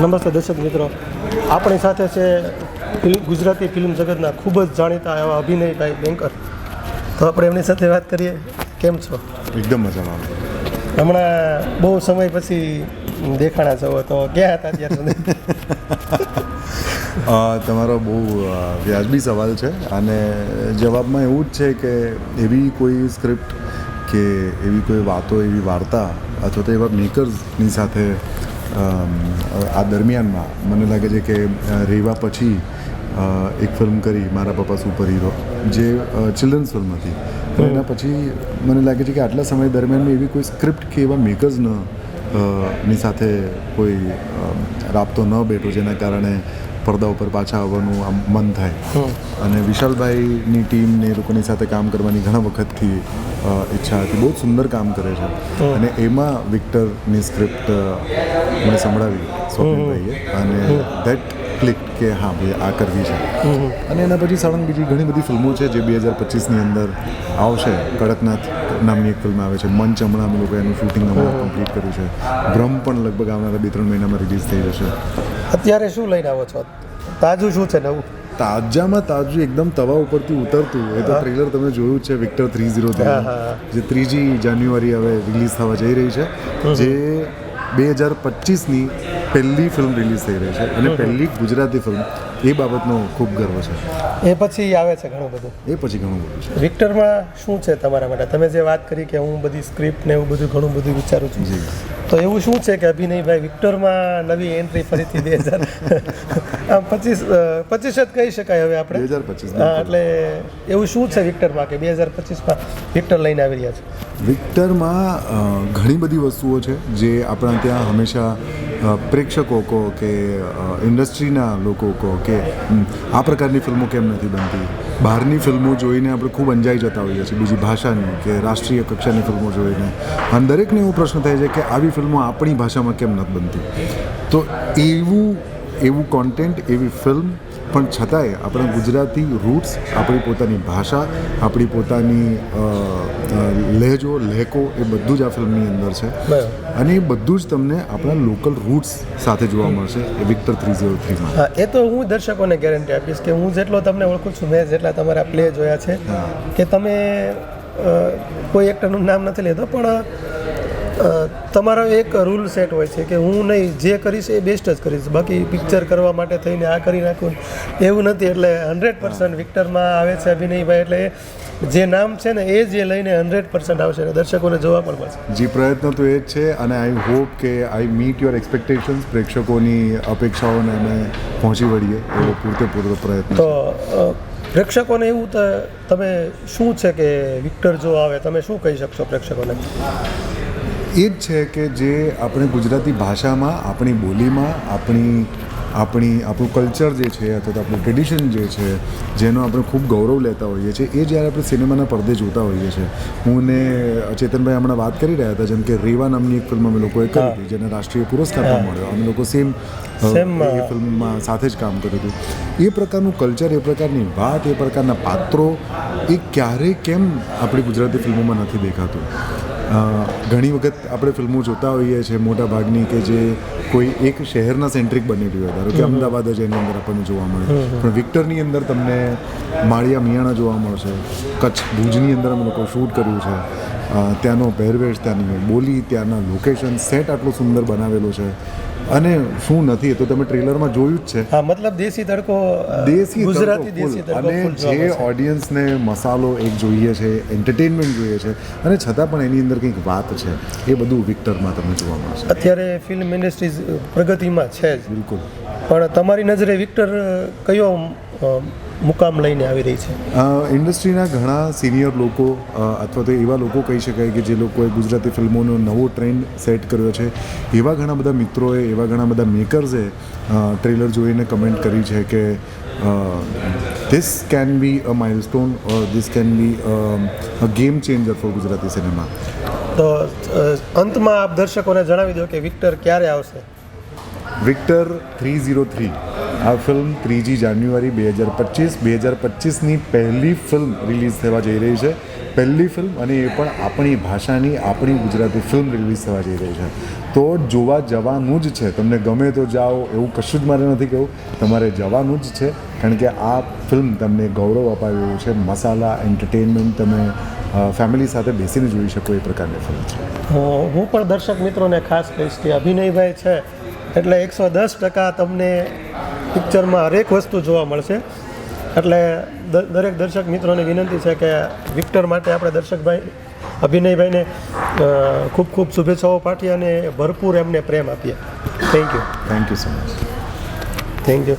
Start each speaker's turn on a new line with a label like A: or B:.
A: નમસ્તે દર્શક મિત્રો, આપણી સાથે છે ગુજરાતી ફિલ્મ જગતના ખૂબ જ જાણીતા એવા અભિનયભાઈ બેંકર. તો આપણે એમની સાથે વાત કરીએ. કેમ છો?
B: એકદમ મજામાં.
A: હમણાં બહુ સમય પછી દેખાણા છો, તો ક્યાં હતા અત્યાર સુધી?
B: તમારો બહુ વ્યાજબી સવાલ છે અને જવાબમાં એવું જ છે કે એવી કોઈ સ્ક્રિપ્ટ કે એવી કોઈ વાતો, એવી વાર્તા અથવા તો એવા મેકર્સની સાથે આ દરમિયાનમાં મને લાગે છે કે રેવા પછી એક ફિલ્મ કરી મારા પપ્પા સુપર હીરો, જે ચિલ્ડ્રન્સ ફિલ્મ હતી. એના પછી મને લાગે છે કે આટલા સમય દરમિયાન એવી કોઈ સ્ક્રિપ્ટ કે એવા મેકર્સની સાથે કોઈ રાબતો ન બેઠો જેના કારણે પડદા ઉપર પાછા આવવાનું આમ મન થાય. અને વિશાલભાઈની ટીમને એ લોકોની સાથે કામ કરવાની ઘણા વખતથી ઈચ્છા હતી. બહુ જ સુંદર કામ કરે છે અને એમાં વિક્ટરની સ્ક્રિપ્ટ મને સંભળાવી સ્વપ્નિલભાઈએ અને ધેટ ક્લિક કે હા ભાઈ આ કરવી છે. અને એના પછી સળંગ બીજી ઘણી બધી ફિલ્મો છે જે 2025ની અંદર આવશે. કડકનાથ નામની એક ફિલ્મ આવે છે. મંચ હમણાં અમે લોકો એનું શૂટિંગ હમણાં કમ્પ્લીટ કર્યું છે. બ્રહ્મ પણ લગભગ આવનારા 2-3 મહિનામાં રિલીઝ થઈ જશે.
A: અત્યારે શું લઈને આવો છો? તાજું શું છે નવું?
B: તાજામાં તાજું એકદમ તવા ઉપરથી ઉતરતું એ તો ટ્રેલર તમે જોયું જ છે, વિક્ટર 303, જે 3 જાન્યુઆરી હવે રિલીઝ થવા જઈ રહી છે, જે 2025ની પહેલી ફિલ્મ રિલીઝ થઈ રહી છે અને પહેલી ગુજરાતી ફિલ્મ. એ બાબતનો ખૂબ ગર્વ છે.
A: એ પછી આવે છે ઘણું બધું.
B: એ પછી ઘણું બધું છે.
A: વિક્ટરમાં શું છે તમારા માટે? તમે જે વાત કરી કે હું બધી સ્ક્રિપ્ટ ને એવું બધું ઘણું બધું વિચારું છું, તો એવું શું છે કે અભિનયભાઈ વિક્ટરમાં નવી એન્ટ્રી ફરીથી 2025 જ કહી શકાય હવે આપણે
B: 2025.
A: હા, એટલે એવું શું છે વિક્ટરમાં કે 2025માં વિક્ટર લઈને આવી રહ્યા છે?
B: વિક્ટરમાં ઘણી બધી વસ્તુઓ છે જે આપણા ત્યાં હંમેશા પ્રેક્ષકો કહો કે ઇન્ડસ્ટ્રીના લોકો કહો કે આ પ્રકારની ફિલ્મો કેમ નથી બનતી. બહારની ફિલ્મો જોઈને આપણે ખૂબ અંજાઈ જતા હોઈએ છીએ, બીજી ભાષાની કે રાષ્ટ્રીય કક્ષાની ફિલ્મો જોઈને. અને દરેકને એવો પ્રશ્ન થાય છે કે આવી ફિલ્મો આપણી ભાષામાં કેમ નથી બનતી. તો એવું કોન્ટેન્ટ, એવી ફિલ્મ, પણ છતાંય આપણા ગુજરાતી રૂટ્સ, આપણી પોતાની ભાષા, આપણી પોતાની લહેજો, લહેકો, એ બધું જ આ ફિલ્મની અંદર છે. અને એ બધું જ તમને આપણા લોકલ રૂટ્સ સાથે જોવા મળશે એ વિક્ટર 303માં.
A: હા, એ તો હું દર્શકોને ગેરંટી આપીશ કે હું જેટલો તમને ઓળખું છું, મેં જેટલા તમારા પ્લે જોયા છે, કે તમે કોઈ એક્ટરનું નામ નથી લેતો, પણ તમારો એક રૂલ સેટ હોય છે કે હું નહીં, જે કરીશ એ બેસ્ટ જ કરીશ, બાકી પિક્ચર કરવા માટે થઈને આ કરી નાખું એવું નથી. એટલે 100% વિક્ટરમાં આવે છે અભિનયભાઈ, એટલે જે નામ છે ને એ જ લઈને 100% આવશે અને દર્શકોને જોવા પણ મળશે.
B: જી, પ્રયત્ન તો એ જ છે અને આઈ હોપ કે આઈ મીટ યોર એક્સપેક્ટેશન્સ. પ્રેક્ષકોની અપેક્ષાઓને અમે પહોંચી વળીએ એવો પૂરતો પ્રયત્ન.
A: તો પ્રેક્ષકોને એવું તમે શું છે કે વિક્ટર જો આવે, તમે શું કહી શકશો પ્રેક્ષકોને?
B: એ જ છે કે જે આપણે ગુજરાતી ભાષામાં, આપણી બોલીમાં, આપણું કલ્ચર જે છે અથવા તો આપણું ટ્રેડિશન જે છે, જેનો આપણે ખૂબ ગૌરવ લેતા હોઈએ છીએ, એ જ્યારે આપણે સિનેમાના પડદે જોતા હોઈએ છીએ. હું ને ચેતનભાઈ હમણાં વાત કરી રહ્યા હતા, જેમ કે રેવા નામની એક ફિલ્મ અમે લોકોએ કરી હતી, જેને રાષ્ટ્રીય પુરસ્કાર પણ મળ્યો. અમે લોકો સેમ એ ફિલ્મમાં સાથે જ કામ કર્યું હતું. એ પ્રકારનું કલ્ચર, એ પ્રકારની વાત, એ પ્રકારના પાત્રો, એ ક્યારેય કેમ આપણી ગુજરાતી ફિલ્મોમાં નથી દેખાતું. ઘણી વખત આપણે ફિલ્મો જોતા હોઈએ છીએ મોટા ભાગની કે જે કોઈ એક શહેરના સેન્ટ્રિક બનેલી હોય, ધારો કે અમદાવાદ જ એની અંદર આપણને જોવા મળે, પણ વિક્ટરની અંદર તમને માળિયા મિયાણા જોવા મળશે. કચ્છ, ભુજની અંદર અમે લોકો શૂટ કર્યું છે. ત્યાંનો પહેરવેશ, ત્યાંની બોલી, ત્યાંના લોકેશન, સેટ આટલો સુંદર બનાવેલો છે. અને શું નથી એ તો તમે ટ્રેલરમાં જોયું જ છે.
A: હા, મતલબ દેશી તડકો, ગુજરાતી દેશી તડકો.
B: અને જે ઓડિયન્સને મસાલો એક જોઈએ છે, એન્ટરટેનમેન્ટ જોઈએ છે, અને છતાં પણ એની અંદર કંઈક વાત છે, એ બધું વિક્ટરમાં તમને જોવા મળશે.
A: અત્યારે ફિલ્મ ઇન્ડસ્ટ્રીઝ પ્રગતિમાં છે જ,
B: બિલકુલ.
A: પણ તમારી નજરે વિક્ટર કયો મુકામ લઈને આવી રહી છે?
B: ઇન્ડસ્ટ્રીના ઘણા સિનિયર લોકો અથવા તો એવા લોકો કહી શકાય કે જે લોકોએ ગુજરાતી ફિલ્મોનો નવો ટ્રેન્ડ સેટ કર્યો છે, એવા ઘણા બધા મિત્રોએ, એવા ઘણા બધા મેકર્સે ટ્રેલર જોઈને કમેન્ટ કરી છે કે this can be a milestone or this can be a game changer for Gujarati cinema.
A: તો અંતમાં આપ દર્શકોને જણાવી દો કે વિક્ટર ક્યારે આવશે?
B: વિક્ટર 303 આ ફિલ્મ 3 જાન્યુઆરી 2025ની પહેલી ફિલ્મ રિલીઝ થવા જઈ રહી છે. પહેલી ફિલ્મ, અને એ પણ આપણી ભાષાની, આપણી ગુજરાતી ફિલ્મ રિલીઝ થવા જઈ રહી છે. તો જોવા જવાનું જ છે. તમને ગમે તો જાઓ એવું કશું જ મારે નથી કહેવું, તમારે જવાનું જ છે. કારણ કે આ ફિલ્મ તમને ગૌરવ અપાવે એવું છે. મસાલા એન્ટરટેનમેન્ટ તમે ફેમિલી સાથે બેસીને જોઈ શકો એ પ્રકારની ફિલ્મ છે.
A: હું પણ દર્શક મિત્રોને ખાસ કહીશ કે અભિનયભાઈ છે એટલે 110% તમને પિક્ચરમાં હરેક વસ્તુ જોવા મળશે. એટલે દરેક દર્શક મિત્રોને વિનંતી છે કે વિક્ટર માટે આપણે દર્શકભાઈ અભિનયભાઈને ખૂબ ખૂબ શુભેચ્છાઓ પાઠવીએ અને ભરપૂર એમને પ્રેમ આપીએ. Thank you
B: thank you so much.
A: Thank you.